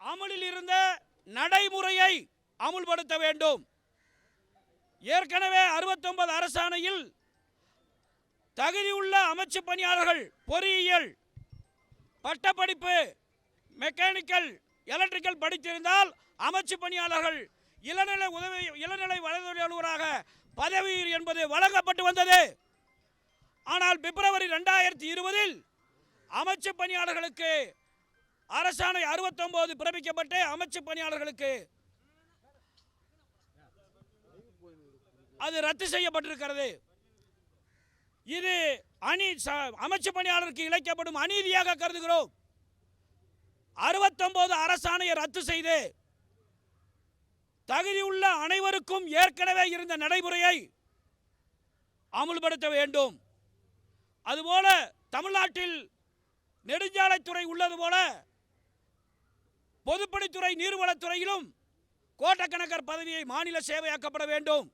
அமலில் இருந்த நடைமுறையை அமுல்படுத்த வேண்டும். ஏற்கனவே 69 அரசாணையில் தகுதியுள்ள அமைச்சு பணியாளர்கள் பொறியியல் பட்டப்படிப்பு மெக்கானிக்கல் எலக்ட்ரிக்கல் படித்திருந்தால் அமைச்சு பணியாளர்கள் இளநிலை வலைதொழில் அலுவலராக பதவி என்பது வழங்கப்பட்டு வந்தது. ஆனால் பிப்ரவரி 2020 அமைச்சு பணியாளர்களுக்கு அரசாணை 69 பிறப்பிக்கப்பட்டு அமைச்சு பணியாளர்களுக்கு அது ரத்து செய்யப்பட்டிருக்கிறது. இது அமைச்சு பணியாளருக்கு இழைக்கப்படும் அநீதியாக கருதுகிறோம். 69 அரசாணையை ரத்து செய்து தகுதியுள்ள அனைவருக்கும் ஏற்கனவே இருந்த நடைமுறையை அமுல்படுத்த வேண்டும். அதுபோல தமிழ்நாட்டில் நெடுஞ்சாலைத்துறை உள்ளது போல பொதுப்பணித்துறை நீர்வளத்துறையிலும் கோட்டக்கணக்கர் பதவியை மாநில சேவையாக்கப்பட வேண்டும்.